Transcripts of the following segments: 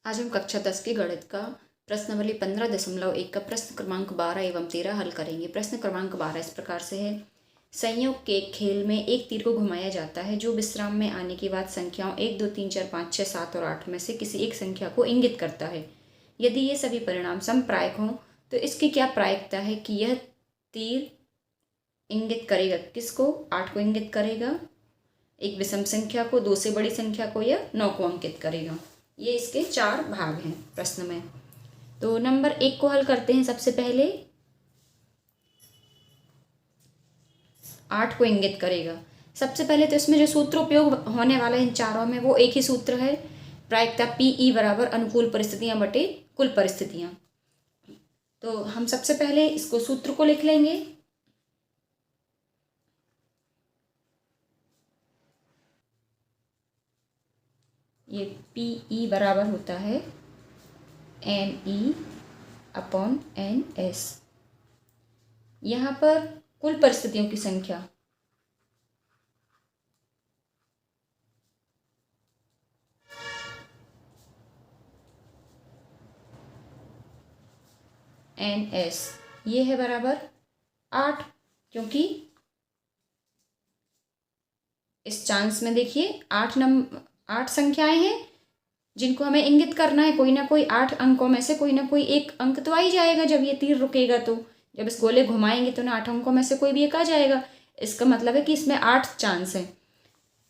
आज हम कक्षा 10 के गणित का प्रश्नावली 15.1 का प्रश्न क्रमांक 12 एवं 13 हल करेंगे। प्रश्न क्रमांक 12 इस प्रकार से है। संयोग के खेल में एक तीर को घुमाया जाता है जो विश्राम में आने के बाद संख्याओं 1, 2, 3, 4, 5, 6, 7 और 8 में से किसी एक संख्या को इंगित करता है। यदि ये सभी परिणाम समप्रायक हों तो इसकी क्या प्रायिकता है कि यह तीर इंगित करेगा किसको? 8 को इंगित करेगा, एक विषम संख्या को, 2 से बड़ी संख्या को, या 9 को अंकित करेगा। ये इसके 4 भाग हैं प्रश्न में। तो नंबर 1 को हल करते हैं। सबसे पहले 8 को इंगित करेगा। सबसे पहले तो इसमें जो सूत्र उपयोग होने वाला है इन चारों में वो एक ही सूत्र है, प्रायिकता PE बराबर अनुकूल परिस्थितियां बटे कुल परिस्थितियां। तो हम सबसे पहले इसको सूत्र को लिख लेंगे। ये PE बराबर होता है NE/NS। यहाँ पर कुल परिस्थितियों की संख्या NS ये है बराबर 8, क्योंकि इस चांस में देखिए 8 संख्याएं हैं जिनको हमें इंगित करना है। कोई ना कोई 8 अंकों में से कोई ना कोई एक अंक तो आ ही जाएगा जब ये तीर रुकेगा। तो जब इस गोले घुमाएंगे तो ना 8 अंकों में से कोई भी एक आ जाएगा। इसका मतलब है कि इसमें 8 चांस हैं।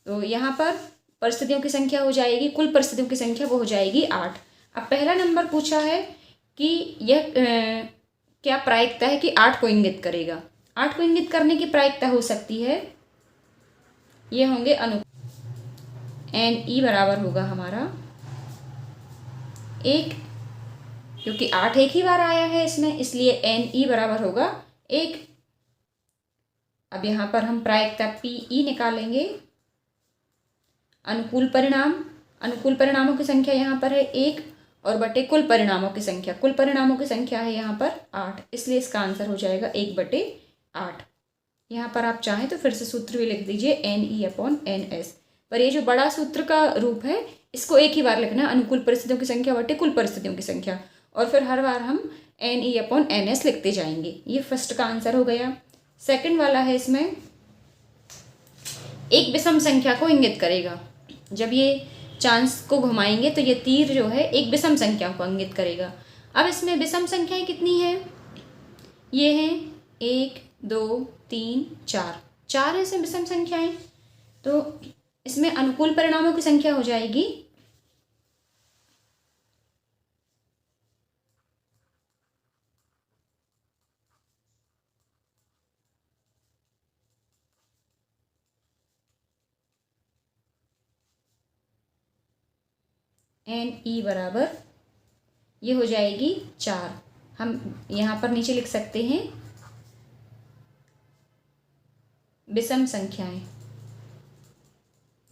तो यहाँ पर परिस्थितियों की संख्या हो जाएगी, कुल परिस्थितियों की संख्या वो हो जाएगी 8। अब पहला नंबर पूछा है कि यह क्या प्रायिकता है कि 8 को इंगित करेगा। 8 को इंगित करने की प्रायिकता हो सकती है, ये होंगे NE बराबर होगा हमारा 1, क्योंकि 8 एक ही बार आया है इसमें, इसलिए NE बराबर होगा 1। अब यहाँ पर हम प्रायिकता PE निकालेंगे। अनुकूल परिणामों की संख्या यहाँ पर है 1 और बटे कुल परिणामों की संख्या, कुल परिणामों की संख्या है यहाँ पर 8, इसलिए इसका आंसर हो जाएगा 1/8। यहाँ पर आप चाहें तो फिर से सूत्र भी लिख दीजिए NE/NS। पर ये जो बड़ा सूत्र का रूप है इसको एक ही बार लिखना है, अनुकूल परिस्थितियों की संख्या बटे कुल परिस्थितियों की संख्या, और फिर हर बार हम NE/NS लिखते जाएंगे। ये फर्स्ट का आंसर हो गया। सेकंड वाला है, इसमें एक विषम संख्या को इंगित करेगा। जब ये चांस को घुमाएंगे तो ये तीर जो है एक विषम संख्या को इंगित करेगा। अब इसमें विषम संख्याएं कितनी हैं? ये हैं 1, 2, 3, 4 है इसमें विषम संख्याएं। तो इसमें अनुकूल परिणामों की संख्या हो जाएगी NE बराबर, ये हो जाएगी 4। हम यहाँ पर नीचे लिख सकते हैं विषम संख्याएं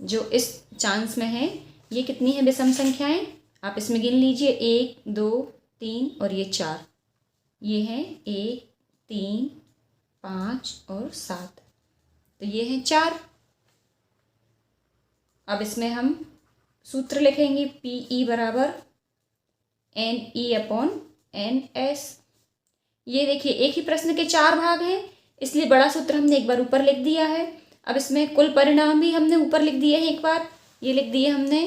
जो इस चांस में है। ये कितनी है विषम संख्याएं? आप इसमें गिन लीजिए, 1, 2, 3 और ये 4। ये हैं 1, 3, 5 और 7, तो ये हैं 4। अब इसमें हम सूत्र लिखेंगे PE बराबर NE/NS। ये देखिए एक ही प्रश्न के 4 भाग हैं, इसलिए बड़ा सूत्र हमने एक बार ऊपर लिख दिया है। अब इसमें कुल परिणाम भी हमने ऊपर लिख दिए हैं एक बार, ये लिख दिए हमने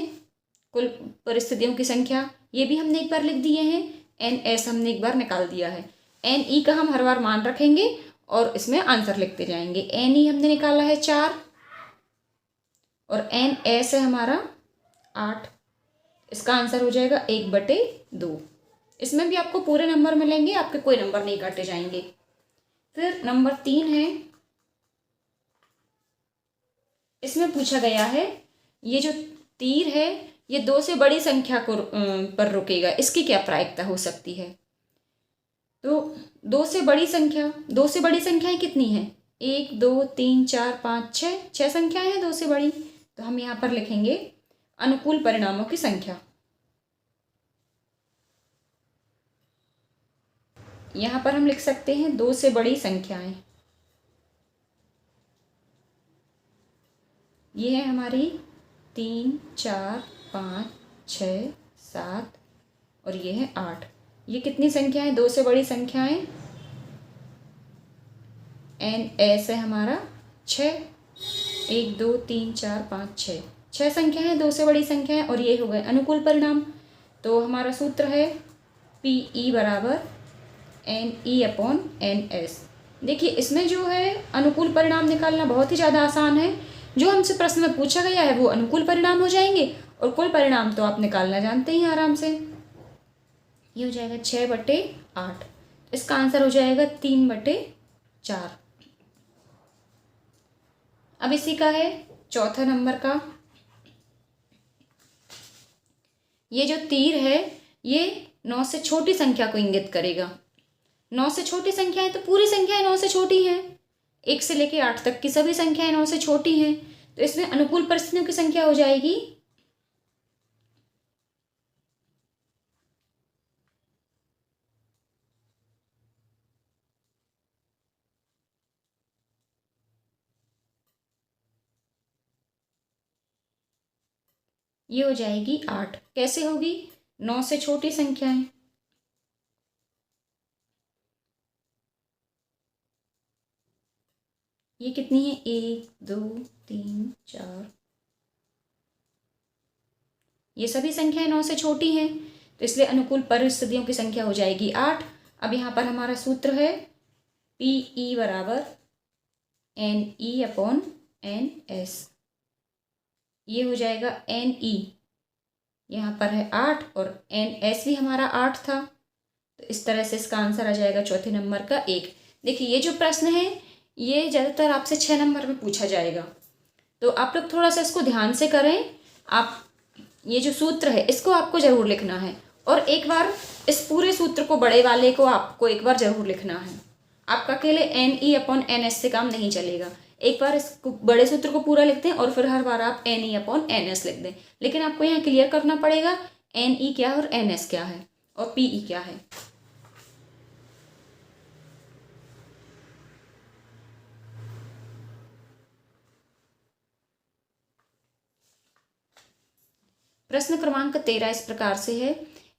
कुल परिस्थितियों की संख्या, ये भी हमने एक बार लिख दिए हैं। NS हमने एक बार निकाल दिया है। NE का हम हर बार मान रखेंगे और इसमें आंसर लिखते जाएंगे। NE हमने निकाला है 4 और NS है हमारा 8। इसका आंसर हो जाएगा 1/2। इसमें भी आपको पूरे नंबर मिलेंगे, आपके कोई नंबर नहीं काटे जाएंगे। फिर नंबर 3 है, इसमें पूछा गया है ये जो तीर है ये 2 से बड़ी संख्या को पर रुकेगा, इसकी क्या प्रायिकता हो सकती है? तो 2 से बड़ी संख्याएं कितनी हैं? 1, 2, 3, 4, 5, 6 संख्याएं हैं 2 से बड़ी। तो हम यहाँ पर लिखेंगे अनुकूल परिणामों की संख्या। यहाँ पर हम लिख सकते हैं 2 से बड़ी संख्याएं। ये है हमारी 3, 4, 5, 6, 7, और ये है 8। ये कितनी संख्याएं, 2 से बड़ी संख्याएं, NS है हमारा 6, 1 2 3 4 5 6, 6 संख्या है, 2 से बड़ी संख्या है, और ये हो गए अनुकूल परिणाम। तो हमारा सूत्र है PE बराबर NE/NS। देखिए इसमें जो है अनुकूल परिणाम निकालना बहुत ही ज़्यादा आसान है। जो हमसे प्रश्न में पूछा गया है वो अनुकूल परिणाम हो जाएंगे, और कुल परिणाम तो आप निकालना जानते ही आराम से। ये हो जाएगा 6/8। इसका आंसर हो जाएगा 3/4। अब इसी का है चौथा नंबर का। ये जो तीर है ये 9 से छोटी संख्या को इंगित करेगा। 9 से छोटी संख्याएं तो पूरी संख्याएं 9 से छोटी हैं, 1 से लेकर 8 तक की सभी संख्याएं 9 से छोटी हैं। तो इसमें अनुकूल परिस्थितियों की संख्या हो जाएगी ये हो जाएगी 8। कैसे होगी, 9 से छोटी संख्याएं, ये कितनी है, 1 2 3 4, ये सभी संख्याएं 9 से छोटी हैं, तो इसलिए अनुकूल परिस्थितियों की संख्या हो जाएगी 8। अब यहाँ पर हमारा सूत्र है PE बराबर NE/NS। ये हो जाएगा NE, यहाँ पर है 8, और NS भी हमारा 8 था। तो इस तरह से इसका आंसर आ जाएगा चौथे नंबर का 1। देखिए ये जो प्रश्न है ये ज़्यादातर आपसे 6 नंबर में पूछा जाएगा, तो आप लोग थोड़ा सा इसको ध्यान से करें। आप ये जो सूत्र है इसको आपको ज़रूर लिखना है, और एक बार इस पूरे सूत्र को, बड़े वाले को आपको एक बार ज़रूर लिखना है। आपका अकेले NE/NS से काम नहीं चलेगा। एक बार इस बड़े सूत्र को पूरा लिख दें और फिर हर बार आप NE/NS लिख दें, लेकिन आपको यहाँ क्लियर करना पड़ेगा NE क्या है और NS क्या है और PE क्या है। प्रश्न क्रमांक 13 इस प्रकार से है,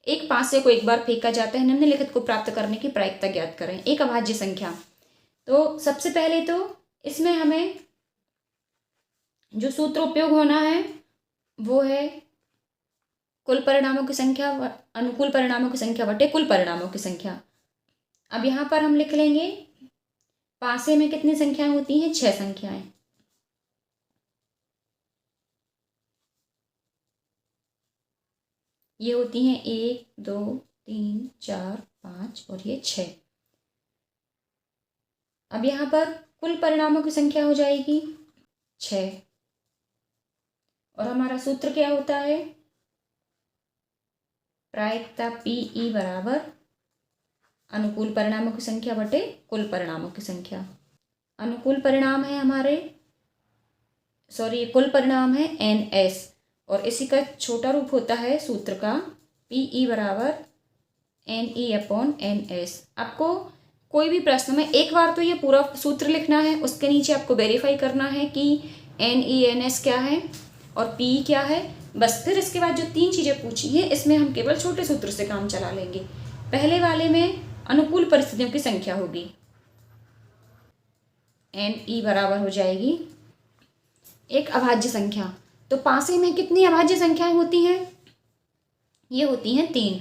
एक पासे को एक बार फेंका जाता है, निम्नलिखित को प्राप्त करने की प्रायिकता ज्ञात करें। एक अभाज्य संख्या। तो सबसे पहले तो इसमें हमें जो सूत्र उपयोग होना है वो है कुल परिणामों की संख्या, अनुकूल परिणामों की संख्या बटे कुल परिणामों की संख्या। अब यहाँ पर हम लिख लेंगे पासे में कितनी संख्याएं होती हैं, 6 संख्याएं। ये होती हैं 1 2 3 4 5 और ये 6। अब यहाँ पर कुल परिणामों की संख्या हो जाएगी 6, और हमारा सूत्र क्या होता है, प्रायिकता PE बराबर अनुकूल परिणामों की संख्या बटे कुल परिणामों की संख्या। अनुकूल परिणाम है हमारे, सॉरी कुल परिणाम है NS, और इसी का छोटा रूप होता है सूत्र का PE बराबर NE/NS। आपको कोई भी प्रश्न में एक बार तो ये पूरा सूत्र लिखना है, उसके नीचे आपको वेरीफाई करना है कि NE/NS क्या है और PE क्या है। बस फिर इसके बाद जो 3 चीज़ें पूछी हैं इसमें हम केवल छोटे सूत्र से काम चला लेंगे। पहले वाले में अनुकूल परिस्थितियों की संख्या होगी, NE बराबर हो जाएगी एक अभाज्य संख्या। तो पासे में कितनी अभाज्य संख्याएं होती हैं, ये होती हैं 3।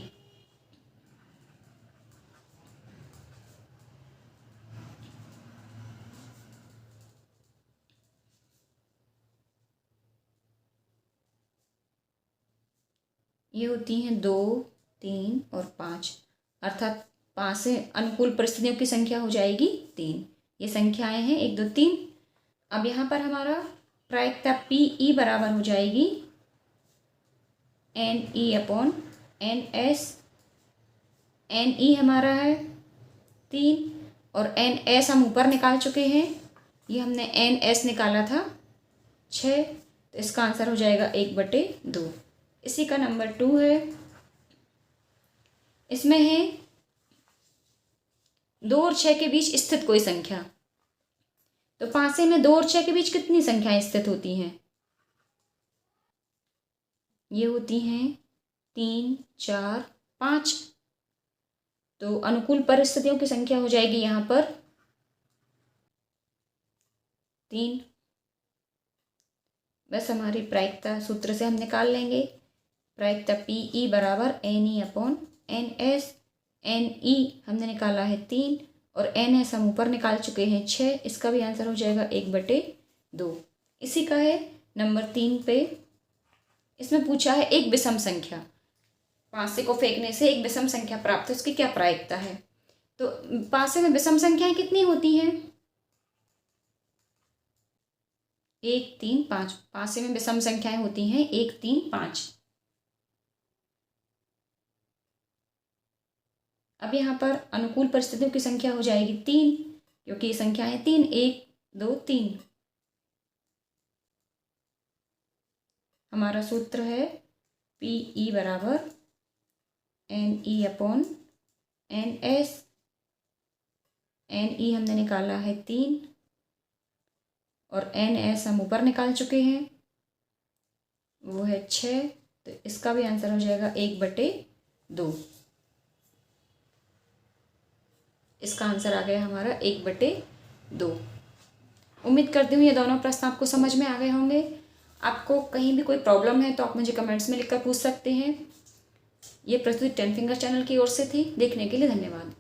ये होती हैं 2 3 और 5, अर्थात पासे अनुकूल परिस्थितियों की संख्या हो जाएगी 3। ये संख्याएं हैं 1 2 3। अब यहाँ पर हमारा प्रायिकता PE बराबर हो जाएगी NE/NS। NE हमारा है 3 और NS हम ऊपर निकाल चुके हैं, ये हमने NS निकाला था 6, तो इसका आंसर हो जाएगा 1/2। इसी का नंबर 2 है, इसमें है 2 और 6 के बीच स्थित कोई संख्या। तो पासे में 2 और 6 के बीच कितनी संख्याएं स्थित होती हैं, ये होती हैं 3 4 5। तो अनुकूल परिस्थितियों की संख्या हो जाएगी यहाँ पर 3। बस हमारी प्रायिकता सूत्र से हम निकाल लेंगे। प्रायिकता PE बराबर NE अपॉन NS। NE हमने निकाला है 3 और NS हम ऊपर निकाल चुके हैं 6। इसका भी आंसर हो जाएगा 1/2। इसी का है नंबर 3 पे। इसमें पूछा है एक विषम संख्या, पासे को फेंकने से एक विषम संख्या प्राप्त है, उसकी क्या प्रायिकता है। तो पासे में विषम संख्याएं कितनी होती हैं? 1 3 5। पासे में विषम संख्याएं होती हैं 1 3 5। अब यहाँ पर अनुकूल परिस्थितियों की संख्या हो जाएगी 3, क्योंकि ये संख्याएं 3 1 2 3। हमारा सूत्र है PE बराबर NE अपॉन NS। NE हमने निकाला है 3 और NS हम ऊपर निकाल चुके हैं, वो है 6। तो इसका भी आंसर हो जाएगा 1/2। इसका आंसर आ गया हमारा 1/2। उम्मीद करती हूँ ये दोनों प्रश्न आपको समझ में आ गए होंगे। आपको कहीं भी कोई प्रॉब्लम है तो आप मुझे कमेंट्स में लिखकर पूछ सकते हैं। ये प्रस्तुति 10 फिंगर चैनल की ओर से थी। देखने के लिए धन्यवाद।